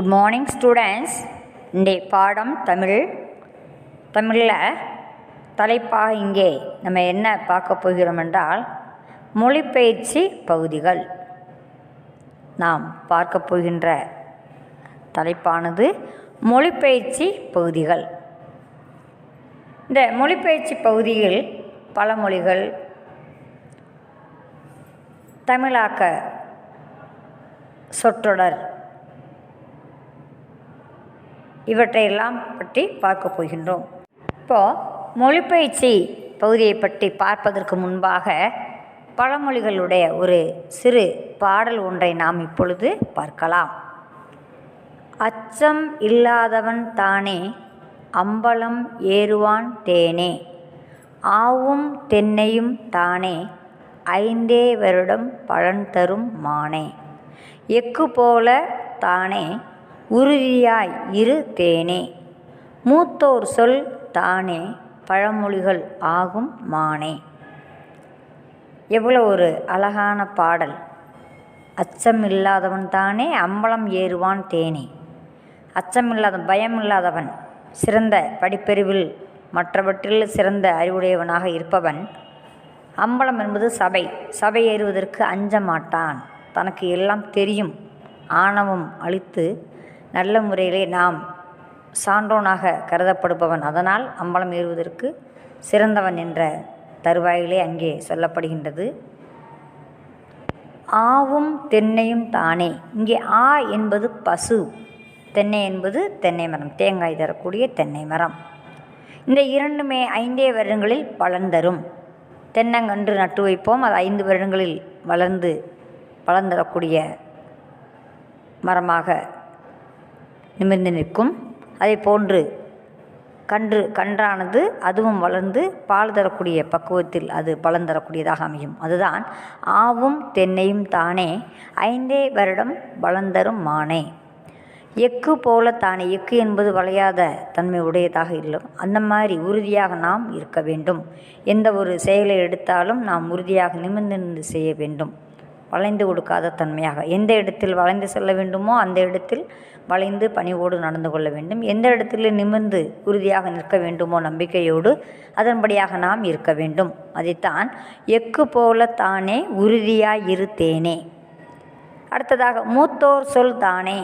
Good morning students. இன்றைய பாடம் தமிழில் தலைப்பாக இங்கே நம்ம என்ன பார்க்க போகிறோம் என்றால் மொழிபெயர்ச்சி பகுதிகள். நாம் பார்க்க போகின்ற தலைப்பானது மொழிபெயர்ச்சி பகுதிகள். இந்த மொழிபெயர்ச்சி பகுதியில் பழமொழிகள், தமிழாக்க சொற்றொடர் இவற்றையெல்லாம் பற்றி பார்க்க போகின்றோம். இப்போது மொழிபெயர்ச்சி பகுதியை பற்றி பார்ப்பதற்கு முன்பாக பழமொழிகளுடைய ஒரு சிறு பாடல் ஒன்றை நாம் இப்பொழுது பார்க்கலாம். அச்சம் இல்லாதவன் தானே அம்பலம் ஏறுவான் தேனே, ஆவும் தென்னையும் தானே ஐந்தே வருடம் பலன் தரும் மானே, எக்கு போல தானே உறுதியாய் இரு தேனே, மூத்தோர் சொல் தானே பழமொழிகள் ஆகும் மானே. எவ்வளோ ஒரு அழகான பாடல். அச்சம் இல்லாதவன் தானே அம்பலம் ஏறுவான் தேனே. அச்சமில்லாதவன், பயமில்லாதவன், சிறந்த படிப்பறிவில் மற்றவற்றில் சிறந்த அறிவுடையவனாக இருப்பவன். அம்பலம் என்பது சபை ஏறுவதற்கு அஞ்ச மாட்டான். தனக்கு எல்லாம் தெரியும். ஆணவம் அழித்து நல்ல முறையிலே நாம் சான்றோனாக கருதப்படுபவன். அதனால் அம்பலம் ஏறுவதற்கு சிறந்தவன் என்ற தருவாயிலே அங்கே சொல்லப்படுகின்றது. ஆவும் தென்னையும் தானே. இங்கே ஆ என்பது பசு, தென்னை என்பது தென்னை மரம், தேங்காய் தரக்கூடிய தென்னை மரம். இந்த இரண்டுமே 5 வருடங்களில் பலன் தரும். தென்னங்கன்று நட்டு வைப்போம், அது 5 வருடங்களில் வளர்ந்து பலன் தரக்கூடிய மரமாக நிமிர்ந்து நிற்கும். அதே போன்று கன்றானது அதுவும் வளர்ந்து பால் தரக்கூடிய பக்குவத்தில் அது பலன் தரக்கூடியதாக அமையும். அதுதான் ஆவும் தென்னையும் தானே 5 வருடம் பலன் தரும் மானே. எக்கு போல தானே. எக்கு என்பது வளையாத தன்மை உடையதாக இல்லை. அந்த மாதிரி உறுதியாக நாம் இருக்க வேண்டும். எந்த ஒரு செயலை எடுத்தாலும் நாம் உறுதியாக நிமிர்ந்து செய்ய வேண்டும். வளைந்து கொடுக்காத தன்மையாக எந்த இடத்தில் வளைந்து செல்ல வேண்டுமோ அந்த இடத்தில் வளைந்து பணிவோடு நடந்து கொள்ள வேண்டும். எந்த இடத்தில் நிமிர்ந்து உறுதியாக நிற்க வேண்டுமோ நம்பிக்கையோடு அதன்படியாக நாம் இருக்க வேண்டும். அதைத்தான் எக்கு போல தானே உறுதியாய் இரு தேனே. அடுத்ததாக மூத்தோர் சொல் தானே.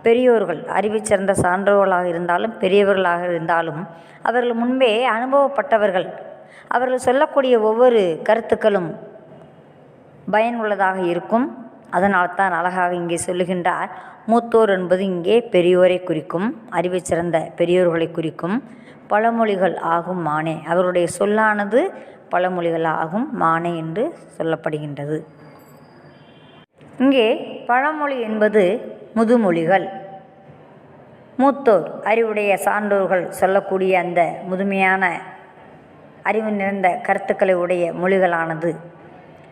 பெரியோர்கள், அறிவு சிறந்த சான்றோர்களாக இருந்தாலும் பெரியவர்களாக இருந்தாலும் அவர்கள் முன்பே அனுபவப்பட்டவர்கள். அவர்கள் சொல்லக்கூடிய ஒவ்வொரு கருத்துக்களும் பயனுள்ளதாக இருக்கும். அதனால்தான் அழகாக இங்கே சொல்லுகின்றார். மூத்தோர் என்பது இங்கே பெரியோரை குறிக்கும், அறிவு சிறந்த பெரியோர்களை குறிக்கும். பழமொழிகள் ஆகும் மானே. அவருடைய சொல்லானது பழமொழிகள் ஆகும் மானே என்று சொல்லப்படுகின்றது. இங்கே பழமொழி என்பது முதுமொழிகள். மூத்தோர், அறிவுடைய சான்றோர்கள் சொல்லக்கூடிய அந்த முதுமையான அறிவு நிறைந்த கருத்துக்களை உடைய மொழிகளானது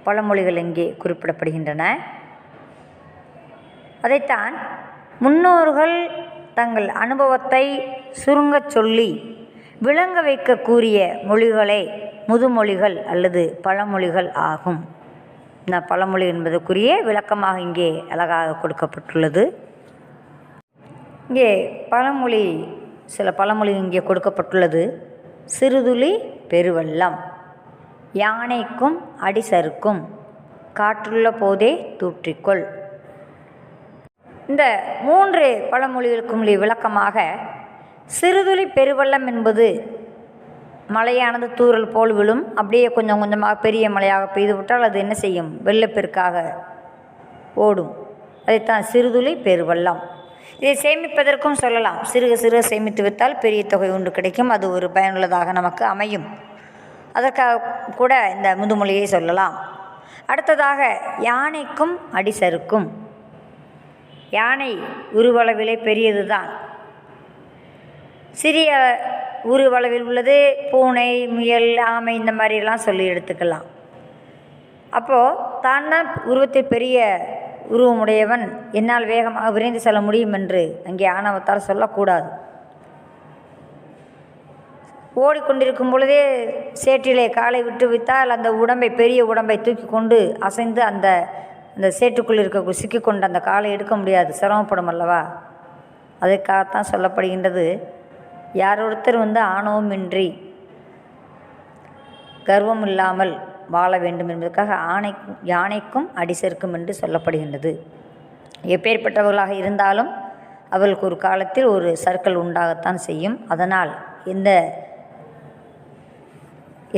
பழமொழிகள் இங்கே குறிப்பிடப்படுகின்றன. அதைத்தான் முன்னோர்கள் தங்கள் அனுபவத்தை சுருங்கச் சொல்லி விளங்க வைக்க கூறிய மொழிகளே முதுமொழிகள் அல்லது பழமொழிகள் ஆகும். இந்த பழமொழி என்பதற்குரிய விளக்கமாக இங்கே அழகாக கொடுக்கப்பட்டுள்ளது. இங்கே சில பழமொழி இங்கே கொடுக்கப்பட்டுள்ளது. சிறுதுளி பெருவெள்ளம், யானைக்கும் அடிசறுக்கும், காற்றுள்ள போதே தூற்றிக்கொள். இந்த 3 பழமொழிகளுக்கும் விளக்கமாக சிறுதுளி பெருவெள்ளம் என்பது மழையானது தூறல் போல் விழும். அப்படியே கொஞ்சம் கொஞ்சமாக பெரிய மழையாக பெய்து விட்டால் அது என்ன செய்யும்? வெள்ளப்பெருக்காக ஓடும். அதைத்தான் சிறுதுளி பெருவெள்ளம். இதை சேமிப்பதற்கும் சொல்லலாம். சிறுக சேமித்து வைத்தால் பெரிய தொகை ஒன்று கிடைக்கும். அது ஒரு பயனுள்ளதாக நமக்கு அமையும். அதற்காக கூட இந்த முதுமொழியை சொல்லலாம். அடுத்ததாக யானைக்கும் அடிசறுக்கும். யானை உருவளவிலே பெரியது தான். சிறிய உருவளவில் உள்ளது பூனை, முயல், ஆமை இந்த மாதிரிலாம் சொல்லி எடுத்துக்கலாம். அப்போது தான் உருவத்தில் பெரிய உருவமுடையவன், என்னால் வேகமாக விரைந்து செல்ல முடியும் என்று அங்கே ஆணவத்தால் சொல்லக்கூடாது. ஓடிக்கொண்டிருக்கும் பொழுதே சேற்றிலே காலை விட்டு வைத்தால் அந்த பெரிய உடம்பை தூக்கி கொண்டு அசைந்து அந்த சேற்றுக்குள் சிக்கிக்கொண்டு அந்த காலை எடுக்க முடியாது, சிரமப்படும் அல்லவா. அதற்காகத்தான் சொல்லப்படுகின்றது, யாரொருத்தர் ஆணவமின்றி கர்வம் இல்லாமல் வாழ வேண்டும் என்பதற்காக யானைக்கும் அடி சேர்க்கும் என்று சொல்லப்படுகின்றது. எப்பேற்பட்டவர்களாக இருந்தாலும் அவர்களுக்கு ஒரு காலத்தில் ஒரு சர்க்கிள் உண்டாகத்தான் செய்யும். அதனால்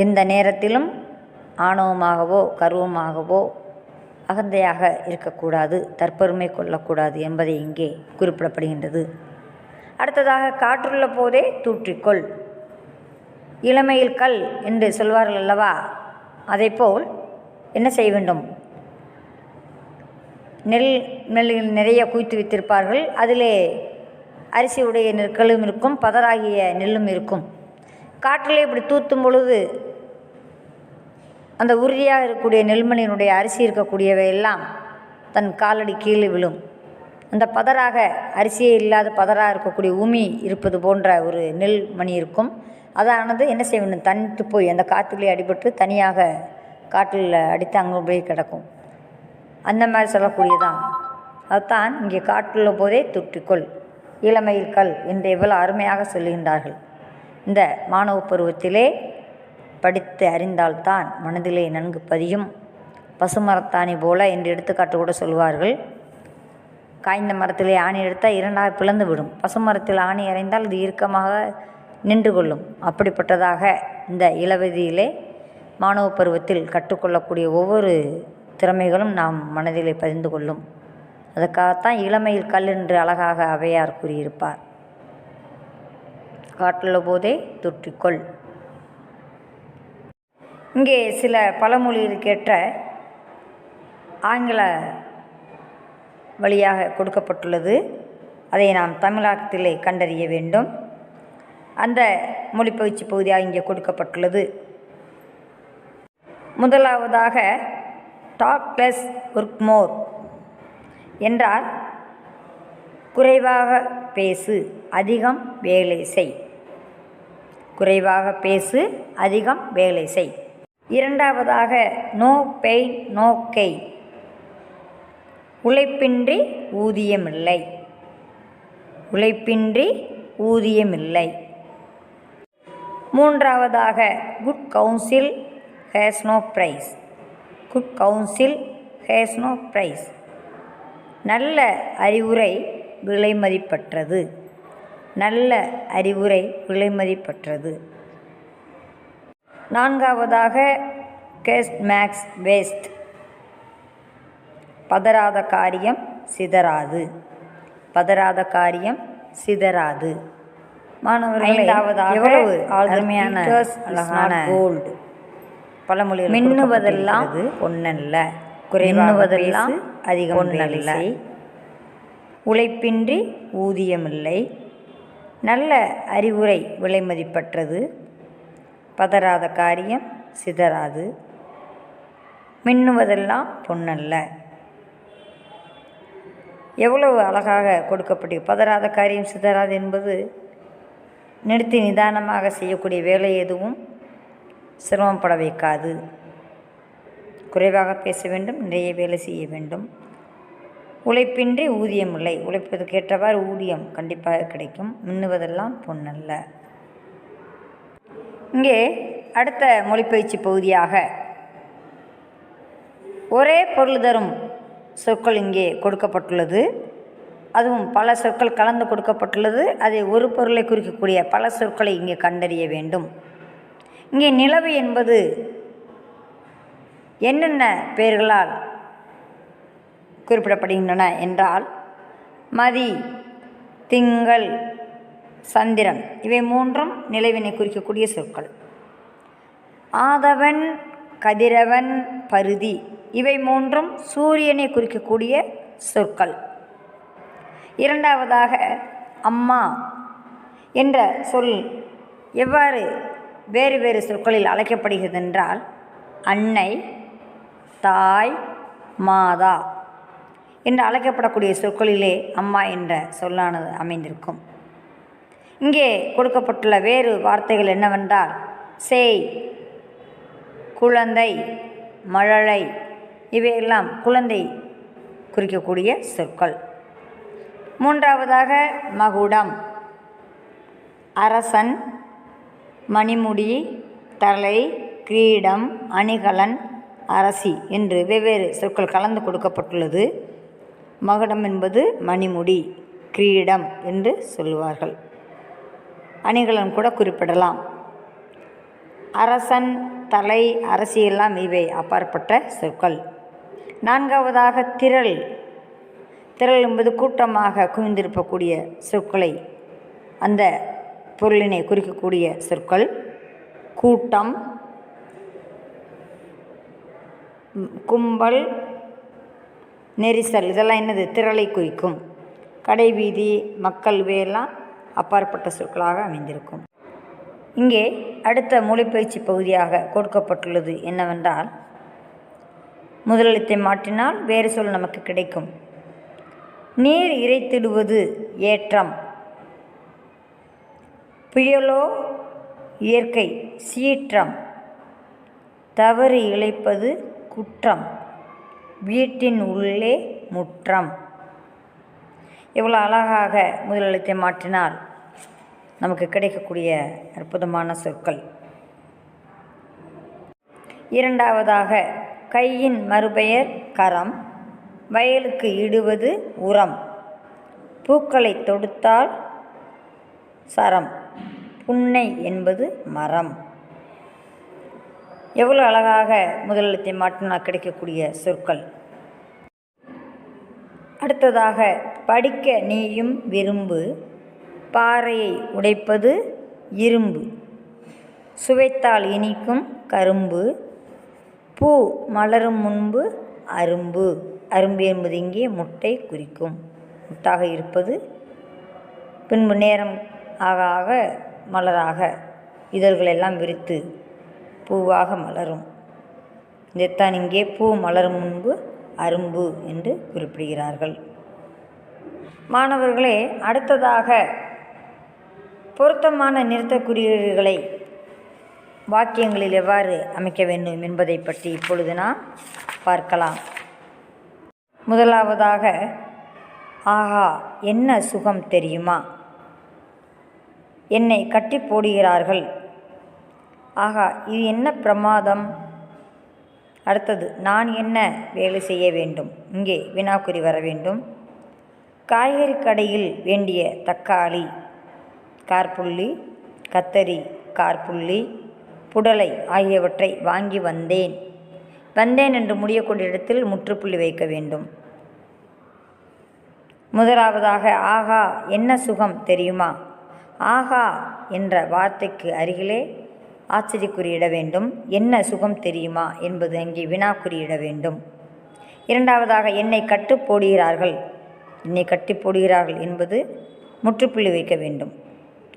எந்த நேரத்திலும் ஆணவமாகவோ கர்வமாகவோ அகந்தையாக இருக்கக்கூடாது, தற்பெருமை கொள்ளக்கூடாது என்பதை இங்கே குறிப்பிடப்படுகின்றது. அடுத்ததாக, காற்றுள்ள போதே தூற்றிக்கொள், இளமையில் கல் என்று சொல்வார்கள் அல்லவா, அதைப்போல் என்ன செய்ய வேண்டும், நெல்லில் நிறைய குவித்து வைத்திருப்பார்கள். அதிலே அரிசியுடைய நெற்களும் இருக்கும், பதறாகிய நெல்லும் இருக்கும். காற்றிலே இப்படி தூத்தும் பொழுது அந்த உறுதியாக இருக்கக்கூடிய நெல்மணியினுடைய அரிசி இருக்கக்கூடியவை எல்லாம் தன் காலடி கீழே விழும். அந்த பதறாக அரிசியே இல்லாத பதறாக இருக்கக்கூடிய உமி இருப்பது போன்ற ஒரு நெல் மணி இருக்கும். அதானது என்ன செய்ய வேண்டும், தனித்து போய் அந்த காற்றிலே அடிபட்டு தனியாக காற்றில் அடித்து அங்கே போய் கிடக்கும். அந்த மாதிரி சொல்லக்கூடியதான். அதுதான் இங்கே காற்றுள்ள போதே தூற்றிக்கொள், இளமையில் கல் என்று எவ்வளவு அருமையாக சொல்லுகின்றார்கள். இந்த மாணவ பருவத்திலே படித்து அறிந்தால்தான் மனதிலே நன்கு பதியும். பசுமரத்தாணி போல என்று எடுத்துக்காட்டு கூட சொல்வார்கள். காய்ந்த மரத்திலே ஆணி எடுத்தால் இரண்டாக பிளந்து விடும். பசுமரத்தில் ஆணி அறைந்தால் இது இறுக்கமாக நின்று கொள்ளும். அப்படிப்பட்டதாக இந்த இளவதியிலே மாணவ பருவத்தில் கற்றுக்கொள்ளக்கூடிய ஒவ்வொரு திறமைகளும் நாம் மனதிலே பதிந்து கொள்ளும். அதுக்காகத்தான் இளமையில் கல் என்று அழகாக ஔவையார் கூறியிருப்பார். காற்றுள்ள போதே தொற்றிக்கொள். இங்கே சில பழமொழிகளுக்கேற்ற ஆங்கில வழியாக கொடுக்கப்பட்டுள்ளது. அதை நாம் தமிழகத்திலே கண்டறிய வேண்டும். அந்த மொழிப்பயிற்சி பகுதியாக இங்கே கொடுக்கப்பட்டுள்ளது. முதலாவதாக, டாக் லெஸ் ஒர்க் மோர் என்றால் குறைவாக பேசு, அதிகம் வேலை செய். குறைவாக பேசு, அதிகம் வேலை செய். இரண்டாவதாக, நோ பெயின் நோ கெயின், உழைப்பின்றி ஊதியமில்லை. உழைப்பின்றி ஊதியமில்லை. மூன்றாவதாக, good counsel has no price. Good counsel has no price, நல்ல அறிவுரை விலைமதிப்பற்றது. நல்ல அறிவுரை விலைமதிப்பற்றது. நான்காவதாக, கேஸ்ட் மேக்ஸ் வேஸ்ட், பதறாத காரியம் சிதறாது. பதறாத காரியம் சிதறாது. மாணவர்களே, எவ்வளவு அருமையான அழகான கோல்டு பழமொழி. மின்னுவதெல்லாம் பொன்னல்ல, குறைவாவதெல்லாம் அதிகம் பொன்னல்ல. உழைப்பின்றி ஊதியமில்லை. நல்ல அறிவுரை விலைமதிப்பற்றது. பதறாத காரியம் சிதறாது. மின்னுவதெல்லாம் பொன்னல்ல. எவ்வளவு அழகாக கொடுக்கப்பட்டு, பதறாத காரியம் சிதறாது என்பது நிறுத்தி நிதானமாக செய்யக்கூடிய வேலை எதுவும் சிரமப்பட வைக்காது. குறைவாக பேச வேண்டும், நிறைய வேலை செய்ய வேண்டும். உழைப்பின்றி ஊதியம் இல்லை. உழைப்பதற்கு ஏற்றவாறு ஊதியம் கண்டிப்பாக கிடைக்கும். மின்னுவதெல்லாம் பொன்னல்ல. இங்கே அடுத்த மொழிப்பயிற்சி பகுதியாக ஒரே பொருள் தரும் சொற்கள் இங்கே கொடுக்கப்பட்டுள்ளது. அதுவும் பல சொற்கள் கலந்து கொடுக்கப்பட்டுள்ளது. அதை ஒரு பொருளை குறிக்கக்கூடிய பல சொற்களை இங்கே கண்டறிய வேண்டும். இங்கே நிலவு என்பது என்னென்ன பெயர்களால் குறிப்பிடப்படுகின்றன என்றால், மதி, திங்கள், சந்திரன், இவை மூன்றும் நிலவினை குறிக்கக்கூடிய சொற்கள். ஆதவன், கதிரவன், பருதி, இவை மூன்றும் சூரியனை குறிக்கக்கூடிய சொற்கள். இரண்டாவதாக, அம்மா என்ற சொல் எவ்வாறு வேறு வேறு சொற்களில் அழைக்கப்படுகிறது என்றால், அன்னை, தாய், மாதா என்று அழைக்கப்படக்கூடிய சொற்களிலே அம்மா என்ற சொல்லானது அமைந்திருக்கும். இங்கே கொடுக்கப்பட்டுள்ள வேறு வார்த்தைகள் என்னவென்றால், சேய், குழந்தை, மழலை, இவையெல்லாம் குழந்தை குறிக்கக்கூடிய சொற்கள். மூன்றாவதாக மகுடம். அரசன், மணிமுடி, தலை, கிரீடம், அணிகலன், அரசி என்று வெவ்வேறு சொற்கள் கலந்து கொடுக்கப்பட்டுள்ளது. மகுடம் என்பது மணிமுடி, கிரீடம் என்று சொல்லுவார்கள். அணிகலன் கூட குறிப்பிடலாம். அரசன், தலை, அரசியெல்லாம் இவை அப்பாற்பட்ட சொற்கள். நான்காவதாக திரள். திரள் என்பது கூட்டமாக குவிந்திருக்கக்கூடிய சொற்களை, அந்த பொருளினை குறிக்கக்கூடிய சொற்கள். கூட்டம், கும்பல், நெரிசல் இதெல்லாம் என்னது? திரளை குறிக்கும். கடைவீதி, மக்கள் இவையெல்லாம் அப்பாற்பட்ட சொற்களாக அமைந்திருக்கும். இங்கே அடுத்த மொழிப்பயிற்சி பகுதியாக கொடுக்கப்பட்டுள்ளது என்னவென்றால், முதலெழுத்தை மாற்றினால் வேறு சொல் நமக்கு கிடைக்கும். நீர் இறைத்திடுவது ஏற்றம். புயலோ இயற்கை சீற்றம். தவறு இழைப்பது குற்றம். வீட்டின் உள்ளே முற்றம். எவ்வளோ அழகாக முதலெழுத்தை மாற்றினால் நமக்கு கிடைக்கக்கூடிய அற்புதமான சொற்கள். இரண்டாவதாக கையின் மறுபெயர் கரம். வயலுக்கு இடுவது உரம். பூக்களை தொடுத்தால் சரம். புன்னை என்பது மரம். எவ்வளோ அழகாக முதலெழுத்தை மாற்றினால் கிடைக்கக்கூடிய சொற்கள். அடுத்ததாக படிக்க நீயும் விரும்பு. பாறையை உடைப்பது இரும்பு. சுவைத்தால் இனிக்கும் கரும்பு. பூ மலரும் முன்பு அரும்பு. அரும்பு என்பது இங்கே முட்டை குறிக்கும். முட்டாக இருப்பது. பின்பு நேரம் ஆக ஆக மலராக இதழ்களெல்லாம் விரித்து பூவாக மலரும். இதைத்தான் இங்கே பூ மலரும் முன்பு அரும்பு என்று குறிப்பிடுகிறார்கள். மாணவர்களே, அடுத்ததாக பொருத்தமான நிறுத்தக் குறியீடுகளை வாக்கியங்களில் எவ்வாறு அமைக்க வேண்டும் என்பதை பற்றி இப்பொழுது நாம் பார்க்கலாம். முதலாவதாக, ஆஹா என்ன சுகம் தெரியுமா. என்னை கட்டி போடுகிறார்கள். ஆஹா இது என்ன பிரமாதம். அடுத்தது, நான் என்ன வேலை செய்ய வேண்டும். இங்கே வினாக்குறி வர வேண்டும். காய்கறி கடையில் வேண்டிய தக்காளி கார்புள்ளி, கத்தரி கார்புள்ளி, புடலை ஆகியவற்றை வாங்கி வந்தேன். வந்தேன் என்று முடியக்கூடிய இடத்தில் முற்றுப்புள்ளி வைக்க வேண்டும். முதலாவதாக, ஆகா என்ன சுகம் தெரியுமா. ஆகா என்ற வார்த்தைக்கு அருகிலே ஆச்சரியக்குறியிட வேண்டும். என்ன சுகம் தெரியுமா என்பது அங்கே வினாக்குறியிட வேண்டும். இரண்டாவதாக, என்னை கட்டு போடுகிறார்கள். என்னை கட்டி போடுகிறார்கள் என்பது முற்றுப்புள்ளி வைக்க வேண்டும்,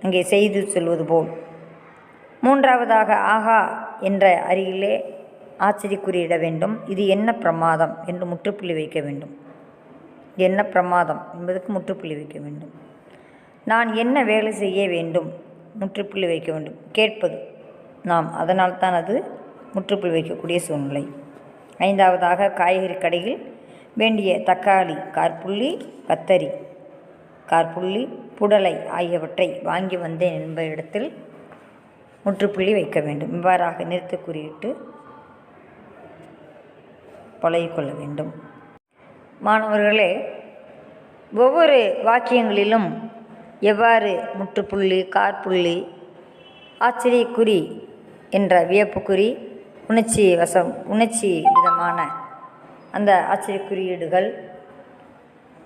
அங்கே செய்து சொல்வது போல். மூன்றாவதாக, ஆகா என்ற அருகிலே ஆச்சரியக்குறியிட வேண்டும். இது என்ன பிரமாதம் என்று முற்றுப்புள்ளி வைக்க வேண்டும். என்ன பிரமாதம் என்பதற்கு முற்றுப்புள்ளி வைக்க வேண்டும். நான் என்ன வேலை செய்ய வேண்டும், முற்றுப்புள்ளி வைக்க வேண்டும். கேட்பது நாம், அதனால்தான் அது முற்றுப்புள்ளி வைக்கக்கூடிய சூழ்நிலை. ஐந்தாவதாக, காய்கறி கடையில் வேண்டிய தக்காளி கார்புள்ளி, கத்தரி கார்புள்ளி, புடலை ஆகியவற்றை வாங்கி வந்தேன் என்ப இடத்தில் முற்றுப்புள்ளி வைக்க வேண்டும். இவ்வாறாக நிறுத்த குறியிட்டு பழகிக்கொள்ள வேண்டும். மாணவர்களே, ஒவ்வொரு வாக்கியங்களிலும் எவ்வாறு முற்றுப்புள்ளி, காற்புள்ளி, ஆச்சரியக்குறி என்ற வியப்புக்குறி, உணர்ச்சி விதமான அந்த ஆச்சரியக்குறியீடுகள்,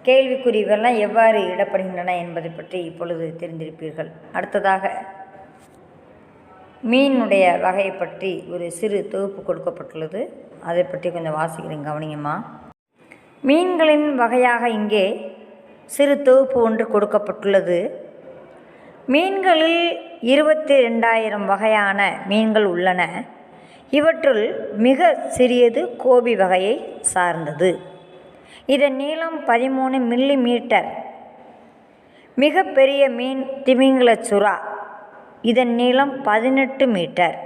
கேள்விக்குறி இவெல்லாம் எவ்வாறு இடப்படுகின்றன என்பதை பற்றி இப்பொழுது தெரிந்திருப்பீர்கள். அடுத்ததாக மீனுடைய வகையை பற்றி ஒரு சிறு தொகுப்பு கொடுக்கப்பட்டுள்ளது. அதை பற்றி கொஞ்சம் வாசிக்கிறேன், கவனிங்கம்மா. மீன்களின் வகையாக இங்கே சிறு தொகுப்பு ஒன்று கொடுக்கப்பட்டுள்ளது. மீன்களில் 22,000 வகையான மீன்கள் உள்ளன. இவற்றுள் மிக சிறியது கோபி வகையை சார்ந்தது. இதன் நீளம் 13 மில்லிமீட்டர். மிக பெரிய மீன் திமிங்கல சுறா. இதன் நீளம் 18 மீட்டர்.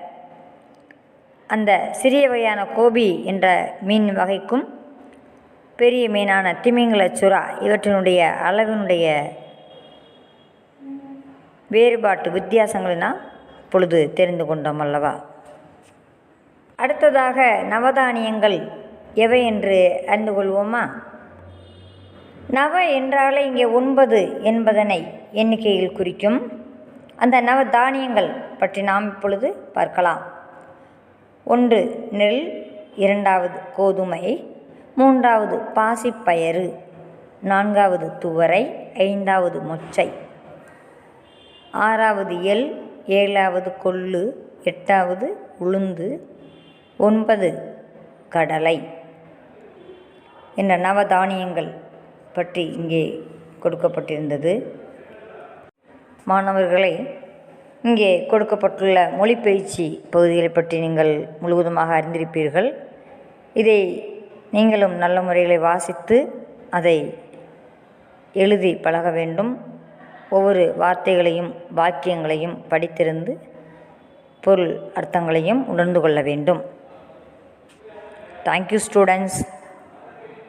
அந்த சிறிய வகையான கோபி என்ற மீன் வகைக்கும் பெரிய மீனான திமிங்கல சுறா இவற்றினுடைய அளவினுடைய வேறுபாட்டு வித்தியாசங்களை நாம் இப்பொழுது தெரிந்து கொண்டோம் அல்லவா. அடுத்ததாக நவதானியங்கள் எவை என்று அறிந்து கொள்வோமா. நவ என்றாலே இங்கே 9 என்பதனை எண்ணிக்கையில் குறிக்கும். அந்த நவதானியங்கள் பற்றி நாம் இப்பொழுது பார்க்கலாம். 1 நெல், 2வது கோதுமை, 3வது பாசிப்பயறு, 4வது துவரை, 5வது மொச்சை, 6வது எள், 7வது கொள்ளு, 8வது உளுந்து, 9 கடலை என்ற நவதானியங்கள் பற்றி இங்கே கொடுக்கப்பட்டிருந்தது. மாணவர்களை, இங்கே கொடுக்கப்பட்டுள்ள மொழிப்பயிற்சி பகுதிகளை பற்றி நீங்கள் முழுவதுமாக அறிந்திருப்பீர்கள். இதை நீங்களும் நல்ல முறையில் வாசித்து அதை எழுதி பழக வேண்டும். ஒவ்வொரு வார்த்தைகளையும் வாக்கியங்களையும் படித்திருந்து பொருள் அர்த்தங்களையும் உணர்ந்து கொள்ள வேண்டும். Thank you, students.